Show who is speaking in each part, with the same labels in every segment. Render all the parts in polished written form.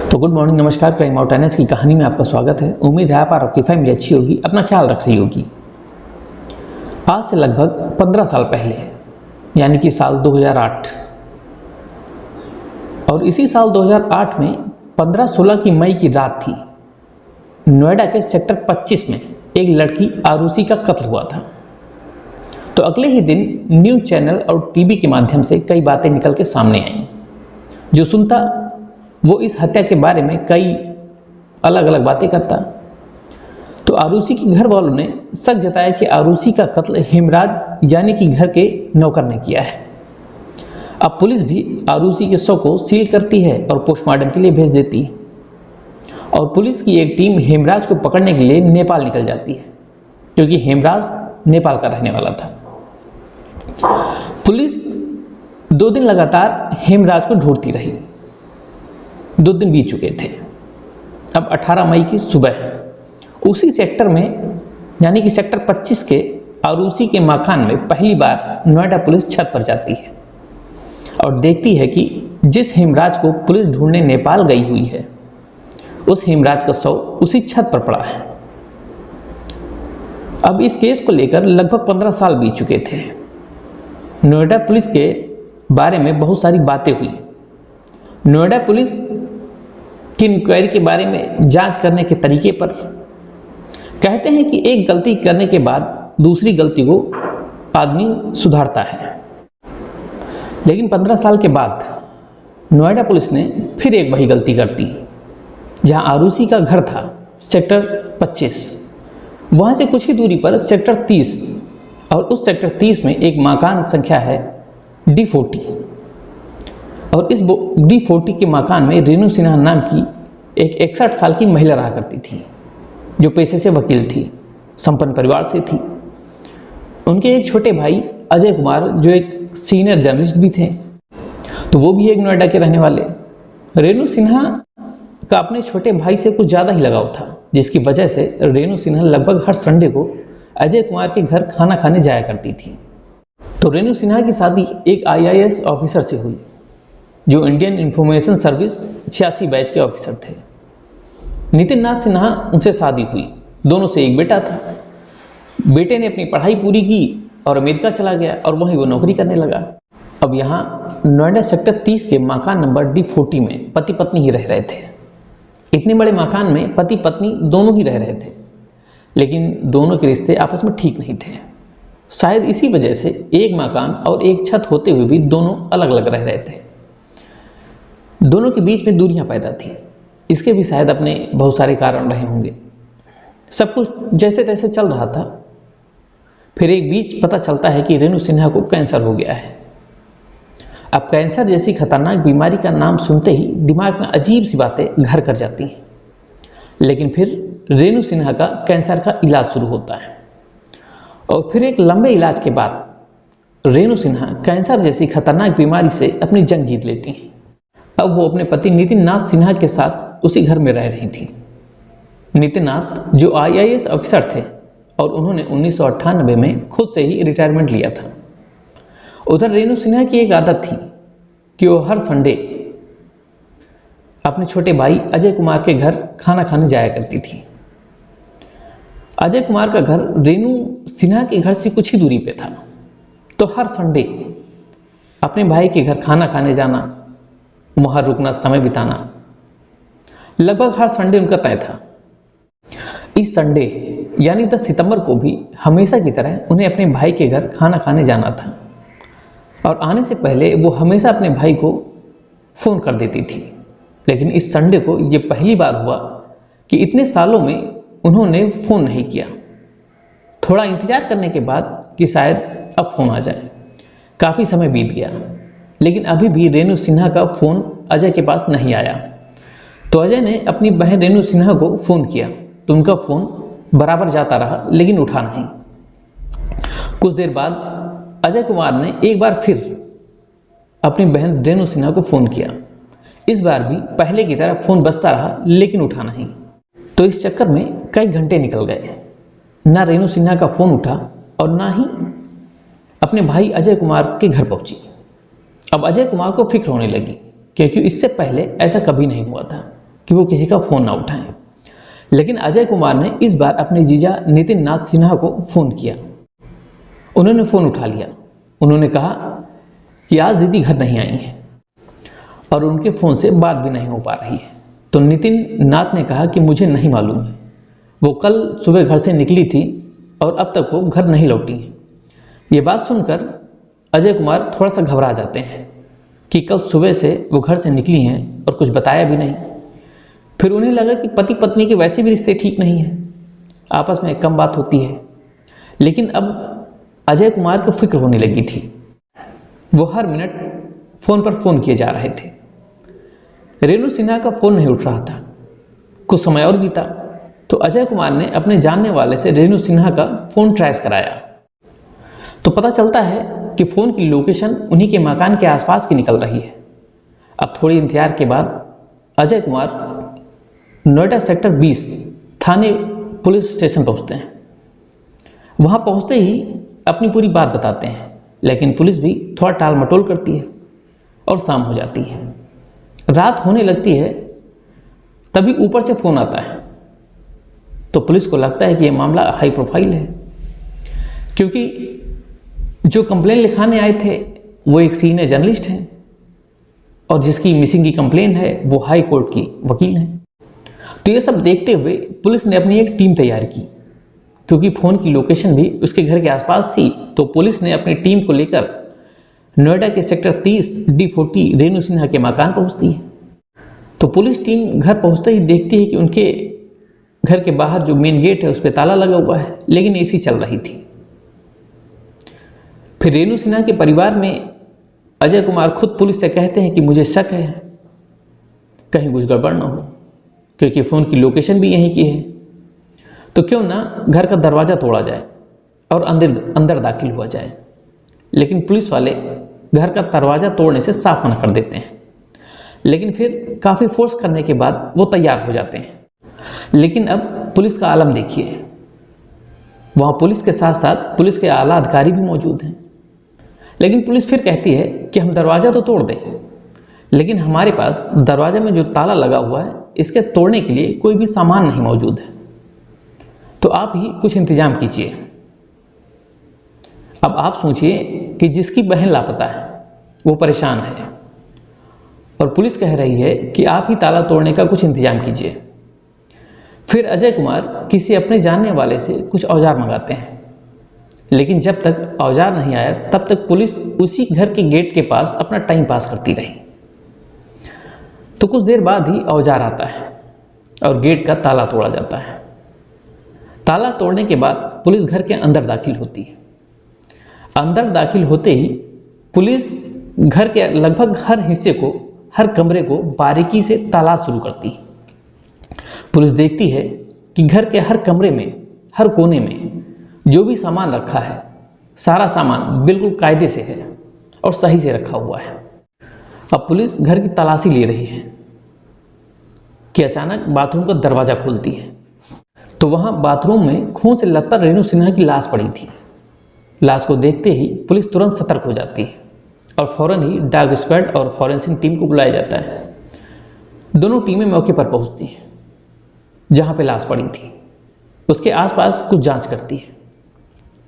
Speaker 1: तो good morning, नमस्कार। Crime outliers की कहानी में आपका स्वागत है। उम्मीद है आप और आपकी फैमिली अच्छी होगी, अपना ख्याल रख रही होगी। आज से लगभग 15 साल पहले, यानी कि साल 2008, और इसी साल 2008 में 15-16 की मई की रात थी। नोएडा के सेक्टर 25 में एक लड़की आरुषि का कत्ल हुआ था। तो अगले ही दिन न्यूज चैनल और टीवी के माध्यम से कई बातें निकल के सामने आईं। जो सुनता वो इस हत्या के बारे में कई अलग अलग बातें करता। तो आरुषि के घर वालों ने शक जताया कि आरुषि का कत्ल हेमराज यानी कि घर के नौकर ने किया है। अब पुलिस भी आरुषि के शव को सील करती है और पोस्टमार्टम के लिए भेज देती है। और पुलिस की एक टीम हेमराज को पकड़ने के लिए नेपाल निकल जाती है, क्योंकि हेमराज नेपाल का रहने वाला था। पुलिस 2 दिन लगातार हेमराज को ढूंढती रही। 2 दिन बीत चुके थे। अब 18 मई की सुबह उसी सेक्टर में, यानी कि सेक्टर 25 के आरुषि के मकान में पहली बार नोएडा पुलिस छत पर जाती है और देखती है कि जिस हेमराज को पुलिस ढूंढने नेपाल गई हुई है, उस हेमराज का शव उसी छत पर पड़ा है। अब इस केस को लेकर लगभग 15 साल बीत चुके थे। नोएडा पुलिस के बारे में बहुत सारी बातें हुई। नोएडा पुलिस की इंक्वायरी के बारे में जांच करने के तरीके पर कहते हैं कि एक गलती करने के बाद दूसरी गलती को आदमी सुधारता है। लेकिन 15 साल के बाद नोएडा पुलिस ने फिर एक वही गलती कर दी। जहां आरुषि का घर था सेक्टर 25, वहां से कुछ ही दूरी पर सेक्टर 30, और उस सेक्टर 30 में एक मकान संख्या है D40, और इस D40 के मकान में रेणु सिन्हा नाम की एक 61 साल की महिला रहा करती थी, जो पेशे से वकील थी, संपन्न परिवार से थी। उनके एक छोटे भाई अजय कुमार, जो एक सीनियर जर्नलिस्ट भी थे, तो वो भी एक नोएडा के रहने वाले। रेणु सिन्हा का अपने छोटे भाई से कुछ ज़्यादा ही लगाव था, जिसकी वजह से रेणु सिन्हा लगभग हर संडे को अजय कुमार के घर खाना खाने जाया करती थी। तो रेणु सिन्हा की शादी एक IAS ऑफिसर से हुई, जो इंडियन इंफॉर्मेशन सर्विस 86 बैच के ऑफिसर थे। नितिन नाथ सिन्हा उनसे शादी हुई। दोनों से एक बेटा था। बेटे ने अपनी पढ़ाई पूरी की और अमेरिका चला गया और वहीं वो नौकरी करने लगा। अब यहाँ नोएडा सेक्टर 30 के मकान नंबर D40 में पति पत्नी ही रह रहे थे। इतने बड़े मकान में पति पत्नी दोनों ही रह रहे थे, लेकिन दोनों के रिश्ते आपस में ठीक नहीं थे। शायद इसी वजह से एक मकान और एक छत होते हुए भी दोनों अलग अलग रह रहे थे। दोनों के बीच में दूरियां पैदा थी। इसके भी शायद अपने बहुत सारे कारण रहे होंगे। सब कुछ जैसे तैसे चल रहा था। फिर एक बीच पता चलता है कि रेणु सिन्हा को कैंसर हो गया है। अब कैंसर जैसी खतरनाक बीमारी का नाम सुनते ही दिमाग में अजीब सी बातें घर कर जाती हैं। लेकिन फिर रेणु सिन्हा का कैंसर का इलाज शुरू होता है, और फिर एक लंबे इलाज के बाद रेणु सिन्हा कैंसर जैसी खतरनाक बीमारी से अपनी जंग जीत लेती हैं। अब वो अपने पति नितिन नाथ सिन्हा के साथ उसी घर में रह रही थी। नितिन नाथ जो IAS ऑफिसर थे, और उन्होंने 1998 में खुद से ही रिटायरमेंट लिया था। उधर रेणु सिन्हा की एक आदत थी कि वो हर संडे अपने छोटे भाई अजय कुमार के घर खाना खाने जाया करती थी। अजय कुमार का घर रेणु सिन्हा के घर से कुछ ही दूरी पे था, तो हर संडे अपने भाई के घर खाना खाने जाना, वहां रुकना, समय बिताना, लगभग हर संडे उनका तय था। इस संडे यानी 10 सितंबर को भी हमेशा की तरह उन्हें अपने भाई के घर खाना खाने जाना था, और आने से पहले वो हमेशा अपने भाई को फ़ोन कर देती थी। लेकिन इस संडे को ये पहली बार हुआ कि इतने सालों में उन्होंने फ़ोन नहीं किया। थोड़ा इंतज़ार करने के बाद कि शायद अब फ़ोन आ जाए। काफ़ी समय बीत गया, लेकिन अभी भी रेणु सिन्हा का फ़ोन अजय के पास नहीं आया। तो अजय ने अपनी बहन रेणु सिन्हा को फ़ोन किया, तो उनका फ़ोन बराबर जाता रहा, लेकिन उठा नहीं। कुछ देर बाद अजय कुमार ने एक बार फिर अपनी बहन रेणु सिन्हा को फ़ोन किया। इस बार भी पहले की तरह फ़ोन बजता रहा, लेकिन उठा नहीं। तो इस चक्कर में कई घंटे निकल गए। ना रेणु सिन्हा का फ़ोन उठा और ना ही अपने भाई अजय कुमार के घर पहुंची। अब अजय कुमार को फिक्र होने लगी, क्योंकि इससे पहले ऐसा कभी नहीं हुआ था। कि वो किसी का फ़ोन ना उठाएं। लेकिन अजय कुमार ने इस बार अपने जीजा नितिन नाथ सिन्हा को फ़ोन किया। उन्होंने फ़ोन उठा लिया। उन्होंने कहा कि आज दीदी घर नहीं आई हैं और उनके फ़ोन से बात भी नहीं हो पा रही है। तो नितिन नाथ ने कहा कि मुझे नहीं मालूम है, वो कल सुबह घर से निकली थी और अब तक वो घर नहीं लौटी हैं। ये बात सुनकर अजय कुमार थोड़ा सा घबरा जाते हैं कि कल सुबह से वो घर से निकली हैं और कुछ बताया भी नहीं। फिर उन्हें लगा कि पति पत्नी के वैसे भी रिश्ते ठीक नहीं हैं, आपस में कम बात होती है। लेकिन अब अजय कुमार को फिक्र होने लगी थी। वो हर मिनट फ़ोन पर फ़ोन किए जा रहे थे। रेणु सिन्हा का फ़ोन नहीं उठ रहा था। कुछ समय और बीता तो अजय कुमार ने अपने जानने वाले से रेणु सिन्हा का फ़ोन ट्रेस कराया तो पता चलता है कि फ़ोन की लोकेशन उन्हीं के मकान के आसपास की निकल रही है। अब थोड़ी इंतजार के बाद अजय कुमार नोएडा सेक्टर 20 थाने पुलिस स्टेशन पहुंचते हैं। वहां पहुंचते ही अपनी पूरी बात बताते हैं, लेकिन पुलिस भी थोड़ा टाल मटोल करती है और शाम हो जाती है। रात होने लगती है, तभी ऊपर से फ़ोन आता है। तो पुलिस को लगता है कि यह मामला हाई प्रोफाइल है, क्योंकि जो कंप्लेन लिखाने आए थे वो एक सीनियर जर्नलिस्ट हैं और जिसकी मिसिंग की कंप्लेन है वो हाई कोर्ट की वकील हैं। तो ये सब देखते हुए पुलिस ने अपनी एक टीम तैयार की, क्योंकि फ़ोन की लोकेशन भी उसके घर के आसपास थी। तो पुलिस ने अपनी टीम को लेकर नोएडा के सेक्टर 30 D40 रेणु सिन्हा के मकान पहुंचती है। तो पुलिस टीम घर पहुंचते ही देखती है कि उनके घर के बाहर जो मेन गेट है उस पर ताला लगा हुआ है, लेकिन एसी चल रही थी। फिर रेणु सिन्हा के परिवार में अजय कुमार खुद पुलिस से कहते हैं कि मुझे शक है कहीं कुछ गड़बड़ ना हो, क्योंकि फ़ोन की लोकेशन भी यहीं की है। तो क्यों ना घर का दरवाज़ा तोड़ा जाए और अंदर दाखिल हुआ जाए। लेकिन पुलिस वाले घर का दरवाज़ा तोड़ने से साफ मना कर देते हैं। लेकिन फिर काफ़ी फोर्स करने के बाद वो तैयार हो जाते हैं। लेकिन अब पुलिस का आलम देखिए, वहाँ पुलिस के साथ साथ पुलिस के आला अधिकारी भी मौजूद हैं। लेकिन पुलिस फिर कहती है कि हम दरवाज़ा तो तोड़ दें, लेकिन हमारे पास दरवाजे में जो ताला लगा हुआ है इसके तोड़ने के लिए कोई भी सामान नहीं मौजूद है, तो आप ही कुछ इंतजाम कीजिए। अब आप सोचिए कि जिसकी बहन लापता है वो परेशान है और पुलिस कह रही है कि आप ही ताला तोड़ने का कुछ इंतजाम कीजिए। फिर अजय कुमार किसी अपने जानने वाले से कुछ औजार मंगाते हैं, लेकिन जब तक औजार नहीं आया तब तक पुलिस उसी घर के गेट के पास अपना टाइम पास करती रही। तो कुछ देर बाद ही औजार आता है और गेट का ताला तोड़ा जाता है। ताला तोड़ने के बाद पुलिस घर के अंदर दाखिल होती है। अंदर दाखिल होते ही पुलिस घर के लगभग हर हिस्से को, हर कमरे को बारीकी से तलाश शुरू करती है। पुलिस देखती है कि घर के हर कमरे में, हर कोने में जो भी सामान रखा है, सारा सामान बिल्कुल कायदे से है और सही से रखा हुआ है। अब पुलिस घर की तलाशी ले रही है कि अचानक बाथरूम का दरवाज़ा खोलती है। तो वहाँ बाथरूम में खून से लथपथ रेणु सिन्हा की लाश पड़ी थी। लाश को देखते ही पुलिस तुरंत सतर्क हो जाती है और फौरन ही डॉग स्क्वाड और फॉरेंसिक टीम को बुलाया जाता है। दोनों टीमें मौके पर पहुंचती हैं जहां पे लाश पड़ी थी। उसके आसपास कुछ जांच करती है,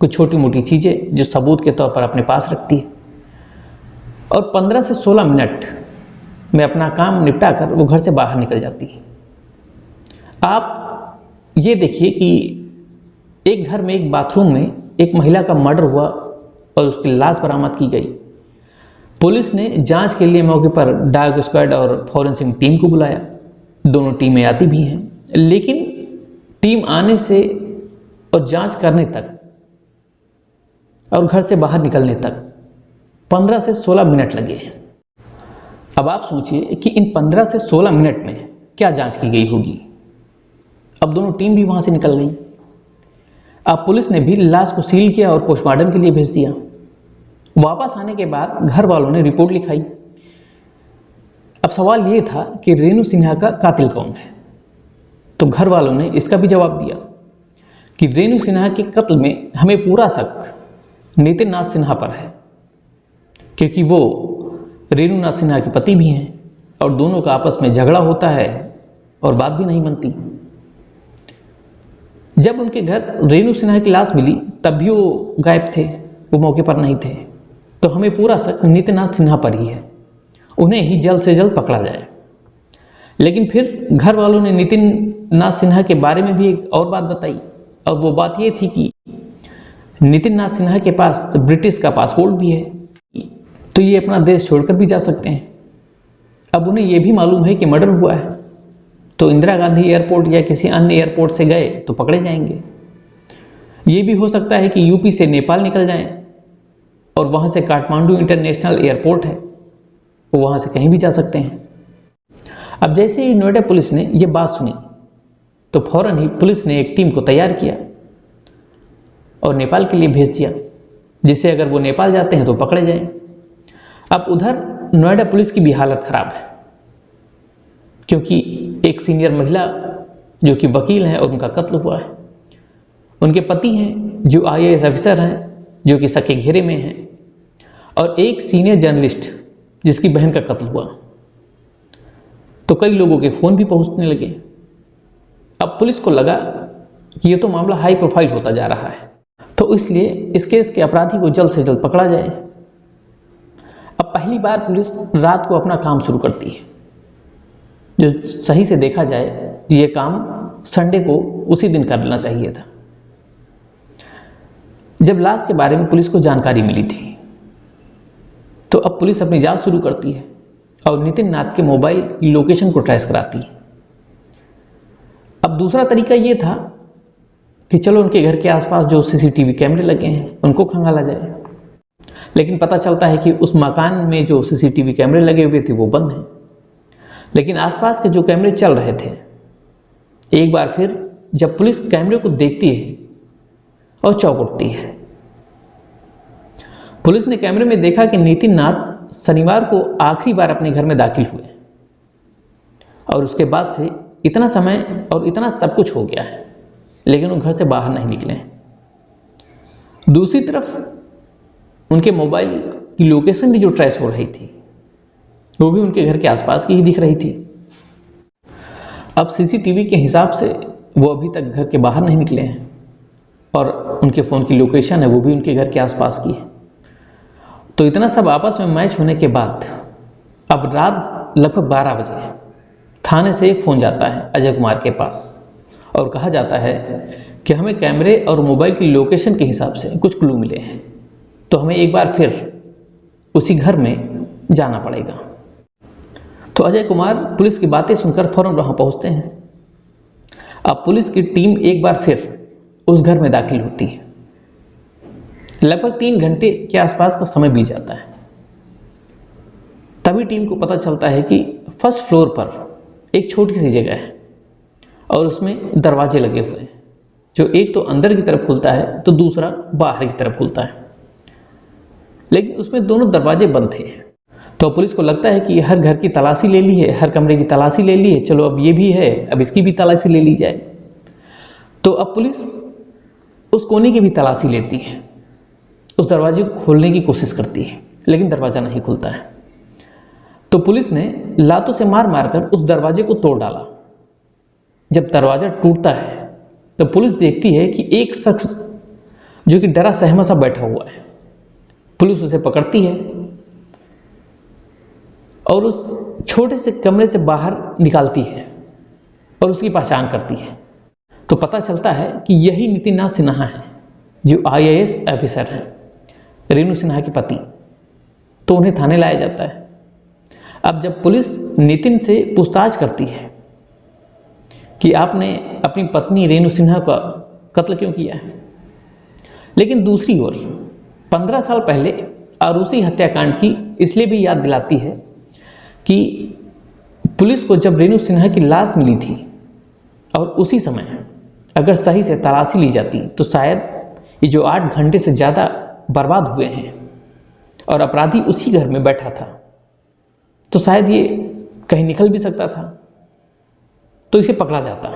Speaker 1: कुछ छोटी मोटी चीज़ें जो सबूत के तौर पर अपने पास रखती है, और 15 से 16 मिनट में अपना काम निपटा कर वो घर से बाहर निकल जाती है। आप ये देखिए कि एक घर में, एक बाथरूम में एक महिला का मर्डर हुआ और उसकी लाश बरामद की गई। पुलिस ने जांच के लिए मौके पर डॉग स्क्वाड और फॉरेंसिक टीम को बुलाया। दोनों टीमें आती भी हैं, लेकिन टीम आने से और जांच करने तक और घर से बाहर निकलने तक 15 से 16 मिनट लगे। अब आप सोचिए कि इन 15 से 16 मिनट में क्या जांच की गई होगी। अब दोनों टीम भी वहां से निकल गई। अब पुलिस ने भी लाश को सील किया और पोस्टमार्टम के लिए भेज दिया। वापस आने के बाद घर वालों ने रिपोर्ट लिखाई। अब सवाल ये था कि रेणु सिन्हा का कातिल कौन है। तो घर वालों ने इसका भी जवाब दिया कि रेणु सिन्हा के कत्ल में हमें पूरा शक नितिन नाथ सिन्हा पर है, क्योंकि वो रेणु नाथ सिन्हा के पति भी हैं और दोनों का आपस में झगड़ा होता है और बात भी नहीं बनती। जब उनके घर रेणु सिन्हा की लाश मिली तब भी वो गायब थे, वो मौके पर नहीं थे। तो हमें पूरा शक नितिननाथ सिन्हा पर ही है, उन्हें ही जल्द से जल्द पकड़ा जाए। लेकिन फिर घर वालों ने नितिननाथ सिन्हा के बारे में भी एक और बात बताई, और वो बात ये थी कि नितिननाथ सिन्हा के पास ब्रिटिश का पासपोर्ट भी है, तो ये अपना देश छोड़कर भी जा सकते हैं। अब उन्हें यह भी मालूम है कि मर्डर हुआ है, तो इंदिरा गांधी एयरपोर्ट या किसी अन्य एयरपोर्ट से गए तो पकड़े जाएंगे। ये भी हो सकता है कि यूपी से नेपाल निकल जाएं और वहाँ से काठमांडू इंटरनेशनल एयरपोर्ट है, वो वहाँ से कहीं भी जा सकते हैं। अब जैसे ही नोएडा पुलिस ने यह बात सुनी तो फौरन ही पुलिस ने एक टीम को तैयार किया और नेपाल के लिए भेज दिया, जिससे अगर वो नेपाल जाते हैं तो पकड़े जाएं। अब उधर नोएडा पुलिस की भी हालत खराब है, क्योंकि एक सीनियर महिला जो कि वकील हैं और उनका कत्ल हुआ है। उनके पति हैं जो IAS अफसर हैं, जो कि सके घेरे में हैं, और एक सीनियर जर्नलिस्ट जिसकी बहन का कत्ल हुआ। तो कई लोगों के फ़ोन भी पहुंचने लगे। अब पुलिस को लगा कि ये तो मामला हाई प्रोफाइल होता जा रहा है, तो इसलिए इस केस के अपराधी को जल्द से जल्द पकड़ा जाए। अब पहली बार पुलिस रात को अपना काम शुरू करती है, जो सही से देखा जाए तो ये काम संडे को उसी दिन करना चाहिए था। जब लाश के बारे में पुलिस को जानकारी मिली थी तो अब पुलिस अपनी जांच शुरू करती है और नितिननाथ के मोबाइल की लोकेशन को ट्रेस कराती है। अब दूसरा तरीका ये था कि चलो उनके घर के आसपास जो CCTV कैमरे लगे हैं उनको खंगाला जाए, लेकिन पता चलता है कि उस मकान में जो CCTV कैमरे लगे हुए थे वो बंद हैं। लेकिन आसपास के जो कैमरे चल रहे थे, एक बार फिर जब पुलिस कैमरे को देखती है और चौंक उठती है। पुलिस ने कैमरे में देखा कि नितिननाथ शनिवार को आखिरी बार अपने घर में दाखिल हुए और उसके बाद से इतना समय और इतना सब कुछ हो गया है, लेकिन वो घर से बाहर नहीं निकले। दूसरी तरफ उनके मोबाइल की लोकेशन भी जो ट्रेस हो रही थी वो भी उनके घर के आसपास की ही दिख रही थी। अब CCTV के हिसाब से वो अभी तक घर के बाहर नहीं निकले हैं और उनके फ़ोन की लोकेशन है वो भी उनके घर के आसपास की है। तो इतना सब आपस में मैच होने के बाद अब रात लगभग 12 बजे थाने से एक फ़ोन जाता है अजय कुमार के पास और कहा जाता है कि हमें कैमरे और मोबाइल की लोकेशन के हिसाब से कुछ क्लू मिले हैं, तो हमें एक बार फिर उसी घर में जाना पड़ेगा। तो अजय कुमार पुलिस की बातें सुनकर फौरन वहाँ पहुँचते हैं। अब पुलिस की टीम एक बार फिर उस घर में दाखिल होती है। लगभग 3 घंटे के आसपास का समय बीत जाता है। तभी टीम को पता चलता है कि फर्स्ट फ्लोर पर एक छोटी सी जगह है और उसमें दरवाजे लगे हुए हैं, जो एक तो अंदर की तरफ खुलता है तो दूसरा बाहर की तरफ खुलता है, लेकिन उसमें दोनों दरवाजे बंद थे। तो पुलिस को लगता है कि हर घर की तलाशी ले ली है, हर कमरे की तलाशी ले ली है, चलो अब ये भी है, अब इसकी भी तलाशी ले ली जाए। तो अब पुलिस उस कोने की भी तलाशी लेती है, उस दरवाजे को खोलने की कोशिश करती है, लेकिन दरवाज़ा नहीं खुलता है। तो पुलिस ने लातों से मार मारकर उस दरवाजे को तोड़ डाला। जब दरवाज़ा टूटता है तो पुलिस देखती है कि एक शख्स जो कि डरा सहमा सा बैठा हुआ है। पुलिस उसे पकड़ती है और उस छोटे से कमरे से बाहर निकालती है और उसकी पहचान करती है। तो पता चलता है कि यही नितिननाथ सिन्हा है, जो IAS ऑफिसर हैं, रेणु सिन्हा के पति। तो उन्हें थाने लाया जाता है। अब जब पुलिस नितिन से पूछताछ करती है कि आपने अपनी पत्नी रेणु सिन्हा का कत्ल क्यों किया है, लेकिन दूसरी ओर 15 साल पहले आरूसी हत्याकांड की इसलिए भी याद दिलाती है कि पुलिस को जब रेणु सिन्हा की लाश मिली थी और उसी समय अगर सही से तलाशी ली जाती तो शायद ये जो 8 घंटे से ज़्यादा बर्बाद हुए हैं और अपराधी उसी घर में बैठा था, तो शायद ये कहीं निकल भी सकता था, तो इसे पकड़ा जाता।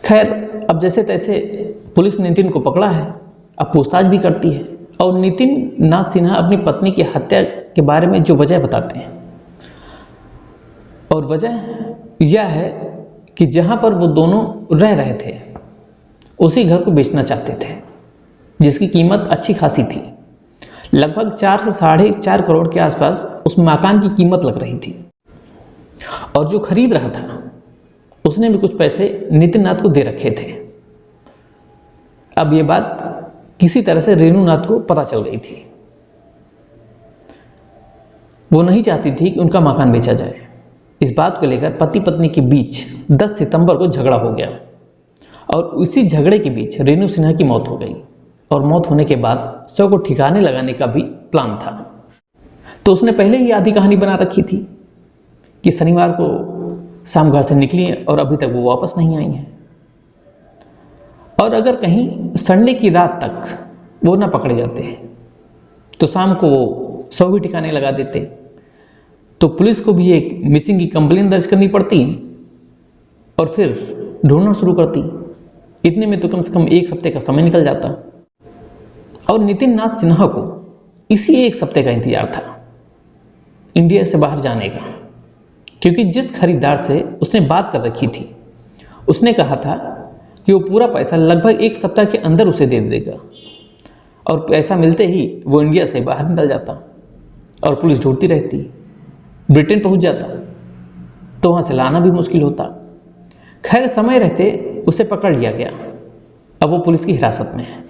Speaker 1: खैर, अब जैसे तैसे पुलिस ने नितिन को पकड़ा है। अब पूछताछ भी करती है और नितिननाथ सिन्हा अपनी पत्नी की हत्या के बारे में जो वजह बताते हैं, और वजह यह है कि जहां पर वो दोनों रह रहे थे उसी घर को बेचना चाहते थे, जिसकी कीमत अच्छी खासी थी। लगभग 4 से 4.5 करोड़ के आसपास उस मकान की कीमत लग रही थी। और जो खरीद रहा था उसने भी कुछ पैसे नितिन नाथ को दे रखे थे। अब ये बात किसी तरह से रेणु नाथ को पता चल गई थी। वो नहीं चाहती थी कि उनका मकान बेचा जाए। इस बात को लेकर पति पत्नी के बीच 10 सितंबर को झगड़ा हो गया और उसी झगड़े के बीच रेणु सिन्हा की मौत हो गई। और मौत होने के बाद शव को ठिकाने लगाने का भी प्लान था। तो उसने पहले ही आधी कहानी बना रखी थी कि शनिवार को शाम घर से निकली हैं और अभी तक वो वापस नहीं आई हैं। और अगर कहीं संडे की रात तक वो ना पकड़े जाते तो शाम को वो शव भी ठिकाने लगा देते, तो पुलिस को भी एक मिसिंग की कंप्लेन दर्ज करनी पड़ती और फिर ढूंढना शुरू करती। इतने में तो कम से कम 1 हफ्ते का समय निकल जाता। और नितिन नाथ सिन्हा को इसी 1 हफ्ते का इंतजार था इंडिया से बाहर जाने का, क्योंकि जिस खरीदार से उसने बात कर रखी थी उसने कहा था कि वो पूरा पैसा लगभग 1 सप्ताह के अंदर उसे दे देगा और पैसा मिलते ही वो इंडिया से बाहर निकल जाता और पुलिस ढूंढती रहती, ब्रिटेन पहुंच जाता तो वहां से लाना भी मुश्किल होता। खैर समय रहते उसे पकड़ लिया गया। अब वो पुलिस की हिरासत में है।